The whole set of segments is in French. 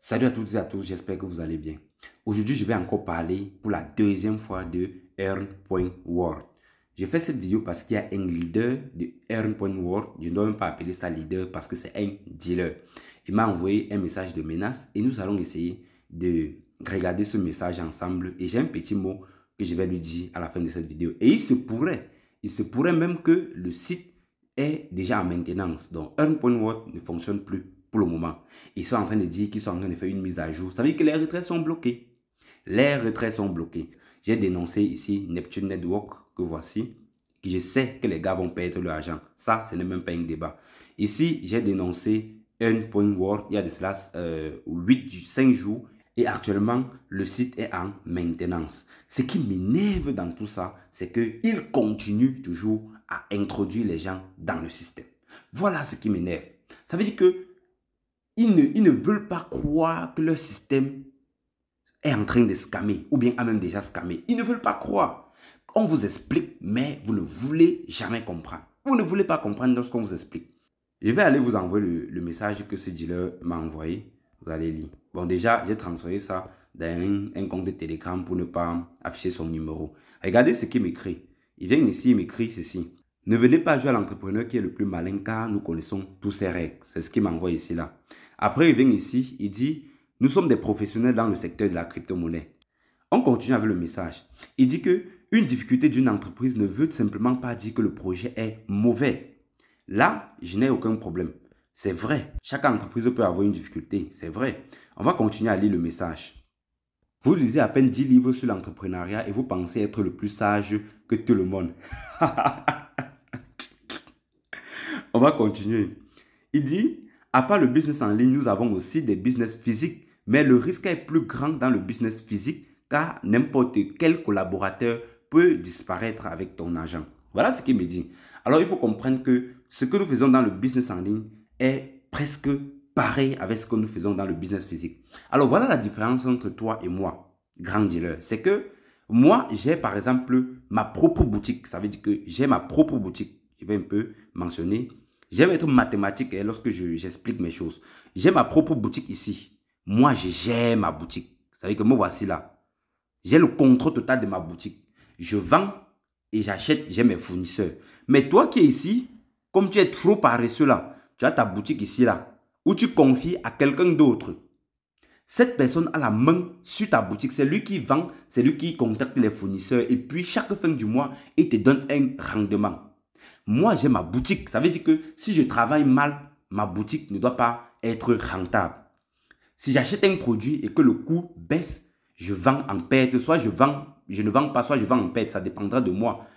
Salut à toutes et à tous, j'espère que vous allez bien. Aujourd'hui, je vais encore parler pour la deuxième fois de Earn.World. J'ai fait cette vidéo parce qu'il y a un leader de Earn.World. Je ne dois même pas appeler ça leader parce que c'est un dealer. Il m'a envoyé un message de menace et nous allons essayer de regarder ce message ensemble. Et j'ai un petit mot que je vais lui dire à la fin de cette vidéo. Et il se pourrait même que le site est déjà en maintenance. Donc Earn.World ne fonctionne plus pour le moment. Ils sont en train de dire qu'ils sont en train de faire une mise à jour. Ça veut dire que les retraits sont bloqués. Les retraits sont bloqués. J'ai dénoncé ici Neptune Network, que voici, que je sais que les gars vont perdre leur argent. Ça, ce n'est même pas un débat. Ici, j'ai dénoncé Earn.World il y a de cela 5 jours. Et actuellement, le site est en maintenance. Ce qui m'énerve dans tout ça, c'est qu'ils continuent toujours à introduire les gens dans le système. Voilà ce qui m'énerve. Ça veut dire que ils ne veulent pas croire que leur système est en train de scammer ou bien a même déjà scammé. Ils ne veulent pas croire. On vous explique, mais vous ne voulez jamais comprendre. Vous ne voulez pas comprendre lorsqu'on vous explique. Je vais aller vous envoyer le message que ce dealer m'a envoyé. Vous allez lire. Bon, déjà, j'ai transféré ça dans un compte de Telegram pour ne pas afficher son numéro. Regardez ce qu'il m'écrit. Il vient ici, il m'écrit ceci. Ne venez pas jouer à l'entrepreneur qui est le plus malin car nous connaissons tous ses règles. C'est ce qu'il m'envoie ici là. Après, il vient ici, il dit, nous sommes des professionnels dans le secteur de la crypto-monnaie. On continue avec le message. Il dit que une difficulté d'une entreprise ne veut tout simplement pas dire que le projet est mauvais. Là, je n'ai aucun problème. C'est vrai, chaque entreprise peut avoir une difficulté, c'est vrai. On va continuer à lire le message. Vous lisez à peine 10 livres sur l'entrepreneuriat et vous pensez être le plus sage que tout le monde. On va continuer. Il dit, à part le business en ligne, nous avons aussi des business physiques. Mais le risque est plus grand dans le business physique car n'importe quel collaborateur peut disparaître avec ton argent. Voilà ce qu'il me dit. Alors, il faut comprendre que ce que nous faisons dans le business en ligne est presque pareil avec ce que nous faisons dans le business physique. Alors, voilà la différence entre toi et moi, grand dealer. C'est que moi, j'ai par exemple ma propre boutique. Ça veut dire que j'ai ma propre boutique. Je vais un peu mentionner. J'aime être mathématique lorsque j'explique mes choses. J'ai ma propre boutique ici. Moi, je gère ma boutique. Ça veut dire que moi, voici là. J'ai le contrôle total de ma boutique. Je vends et j'achète, j'ai mes fournisseurs. Mais toi qui es ici, comme tu es trop paresseux là, tu as ta boutique ici là, où tu confies à quelqu'un d'autre. Cette personne a la main sur ta boutique. C'est lui qui vend, c'est lui qui contacte les fournisseurs. Et puis, chaque fin du mois, il te donne un rendement. Moi, j'ai ma boutique. Ça veut dire que si je travaille mal, ma boutique ne doit pas être rentable. Si j'achète un produit et que le coût baisse, je vends en perte. Soit je ne vends pas, soit je vends en perte. Ça dépendra de moi.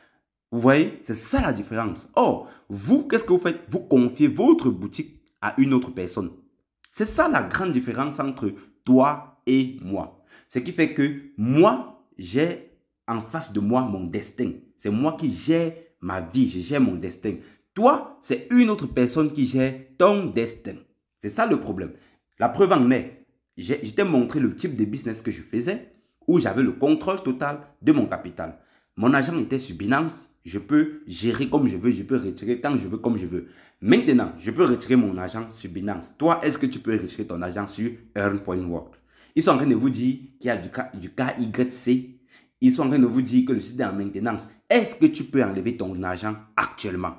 Vous voyez, c'est ça la différence. Or, vous, qu'est-ce que vous faites? Vous confiez votre boutique à une autre personne. C'est ça la grande différence entre toi et moi. Ce qui fait que moi, j'ai en face de moi mon destin. C'est moi qui gère ma vie, je gère mon destin. Toi, c'est une autre personne qui gère ton destin. C'est ça le problème. La preuve en est, je t'ai montré le type de business que je faisais où j'avais le contrôle total de mon capital. Mon argent était sur Binance. Je peux gérer comme je veux, je peux retirer quand je veux, comme je veux. Maintenant, je peux retirer mon argent sur Binance. Toi, est-ce que tu peux retirer ton argent sur Earn.World? Ils sont en train de vous dire qu'il y a du KYC. Ils sont en train de vous dire que le site est en maintenance. Est-ce que tu peux enlever ton argent actuellement?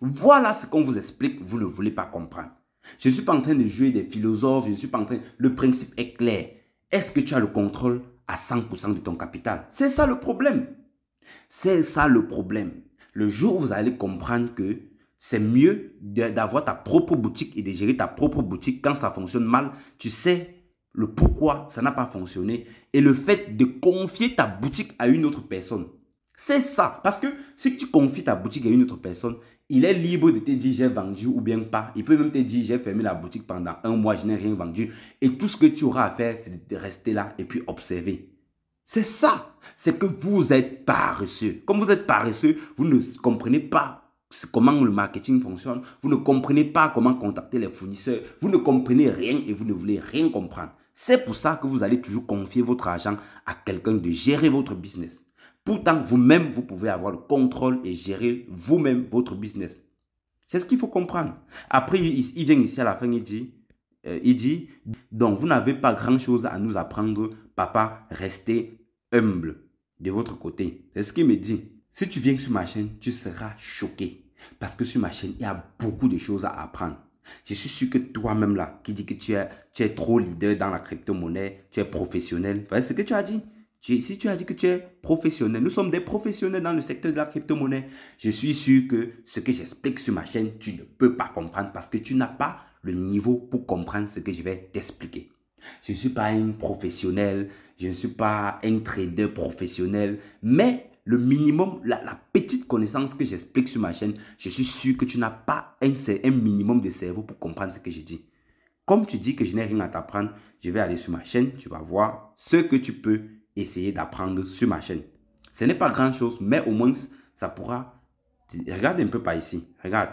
Voilà ce qu'on vous explique, vous ne voulez pas comprendre. Je ne suis pas en train de jouer des philosophes, je ne suis pas en train... Le principe est clair. Est-ce que tu as le contrôle à 100% de ton capital? C'est ça le problème. C'est ça le problème. Le jour où vous allez comprendre que c'est mieux d'avoir ta propre boutique et de gérer ta propre boutique quand ça fonctionne mal, tu sais le pourquoi ça n'a pas fonctionné et le fait de confier ta boutique à une autre personne. C'est ça. Parce que si tu confies ta boutique à une autre personne, il est libre de te dire j'ai vendu ou bien pas. Il peut même te dire j'ai fermé la boutique pendant un mois, je n'ai rien vendu. Et tout ce que tu auras à faire, c'est de rester là et puis observer. C'est ça. C'est que vous êtes paresseux. Comme vous êtes paresseux, vous ne comprenez pas comment le marketing fonctionne. Vous ne comprenez pas comment contacter les fournisseurs. Vous ne comprenez rien et vous ne voulez rien comprendre. C'est pour ça que vous allez toujours confier votre argent à quelqu'un de gérer votre business. Pourtant, vous-même, vous pouvez avoir le contrôle et gérer vous-même votre business. C'est ce qu'il faut comprendre. Après, il vient ici à la fin, il dit, il dit, donc vous n'avez pas grand-chose à nous apprendre, papa, restez humble de votre côté. C'est ce qu'il me dit. Si tu viens sur ma chaîne, tu seras choqué. Parce que sur ma chaîne, il y a beaucoup de choses à apprendre. Je suis sûr que toi-même là, qui dis que tu es trop leader dans la crypto-monnaie, tu es professionnel. Voilà ce que tu as dit. Si tu as dit que tu es professionnel, nous sommes des professionnels dans le secteur de la crypto-monnaie. Je suis sûr que ce que j'explique sur ma chaîne, tu ne peux pas comprendre parce que tu n'as pas le niveau pour comprendre ce que je vais t'expliquer. Je ne suis pas un professionnel, je ne suis pas un trader professionnel, mais le minimum, la petite connaissance que j'explique sur ma chaîne, je suis sûr que tu n'as pas un minimum de cerveau pour comprendre ce que je dis. Comme tu dis que je n'ai rien à t'apprendre, je vais aller sur ma chaîne, tu vas voir ce que tu peux essayer d'apprendre sur ma chaîne. Ce n'est pas grand-chose, mais au moins, ça pourra... Regarde un peu par ici, regarde.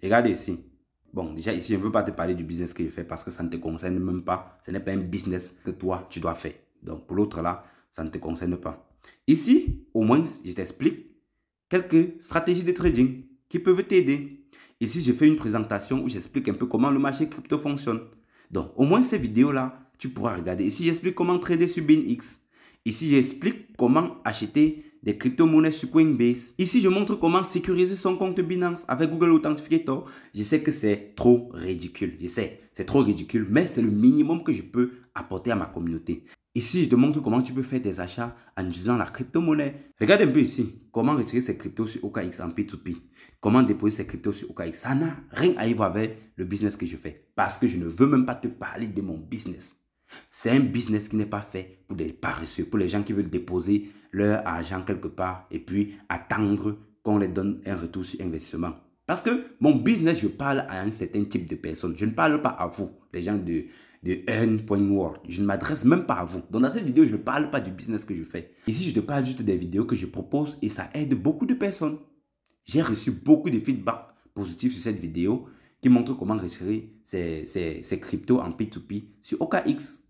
Regarde ici. Bon, déjà ici, je ne veux pas te parler du business que je fais parce que ça ne te concerne même pas. Ce n'est pas un business que toi, tu dois faire. Donc, pour l'autre là, ça ne te concerne pas. Ici, au moins, je t'explique quelques stratégies de trading qui peuvent t'aider. Ici, je fais une présentation où j'explique un peu comment le marché crypto fonctionne. Donc, au moins ces vidéos-là, tu pourras regarder. Ici, j'explique comment trader sur BinX. Ici, j'explique comment acheter des crypto-monnaies sur Coinbase. Ici, je montre comment sécuriser son compte Binance avec Google Authenticator. Je sais que c'est trop ridicule. Je sais, c'est trop ridicule, mais c'est le minimum que je peux apporter à ma communauté. Ici, je te montre comment tu peux faire des achats en utilisant la crypto-monnaie. Regarde un peu ici, comment retirer ses cryptos sur OKX en P2P. Comment déposer ses cryptos sur OKX. Ça n'a rien à voir avec le business que je fais. Parce que je ne veux même pas te parler de mon business. C'est un business qui n'est pas fait pour des paresseux, pour les gens qui veulent déposer leur argent quelque part et puis attendre qu'on les donne un retour sur investissement. Parce que mon business, je parle à un certain type de personnes. Je ne parle pas à vous, les gens de Earn.World. Je ne m'adresse même pas à vous. Donc dans cette vidéo, je ne parle pas du business que je fais. Ici, je te parle juste des vidéos que je propose et ça aide beaucoup de personnes. J'ai reçu beaucoup de feedback positifs sur cette vidéo qui montre comment retirer ces cryptos en P2P sur OKX.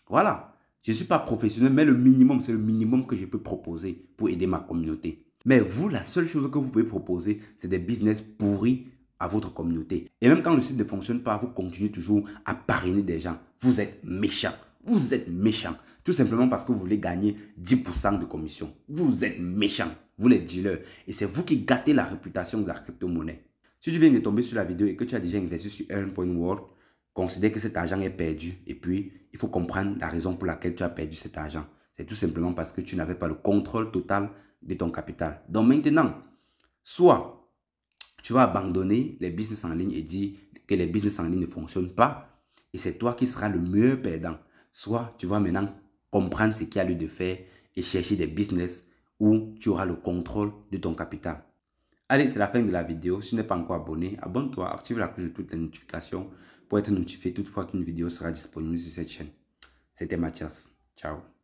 Voilà. Je ne suis pas professionnel, mais le minimum, c'est le minimum que je peux proposer pour aider ma communauté. Mais vous, la seule chose que vous pouvez proposer, c'est des business pourris à votre communauté. Et même quand le site ne fonctionne pas, vous continuez toujours à parrainer des gens. Vous êtes méchant. Vous êtes méchant. Tout simplement parce que vous voulez gagner 10% de commission. Vous êtes méchant. Vous les dealers. Et c'est vous qui gâtez la réputation de la crypto-monnaie. Si tu viens de tomber sur la vidéo et que tu as déjà investi sur Earn.World, considère que cet argent est perdu. Et puis, il faut comprendre la raison pour laquelle tu as perdu cet argent. C'est tout simplement parce que tu n'avais pas le contrôle total de ton capital. Donc maintenant, soit tu vas abandonner les business en ligne et dire que les business en ligne ne fonctionnent pas et c'est toi qui seras le meilleur perdant. Soit tu vas maintenant comprendre ce qu'il y a lieu de faire et chercher des business où tu auras le contrôle de ton capital. Allez, c'est la fin de la vidéo. Si tu n'es pas encore abonné, abonne-toi, active la cloche de toutes les notifications pour être notifié toute fois qu'une vidéo sera disponible sur cette chaîne. C'était Mathias. Ciao.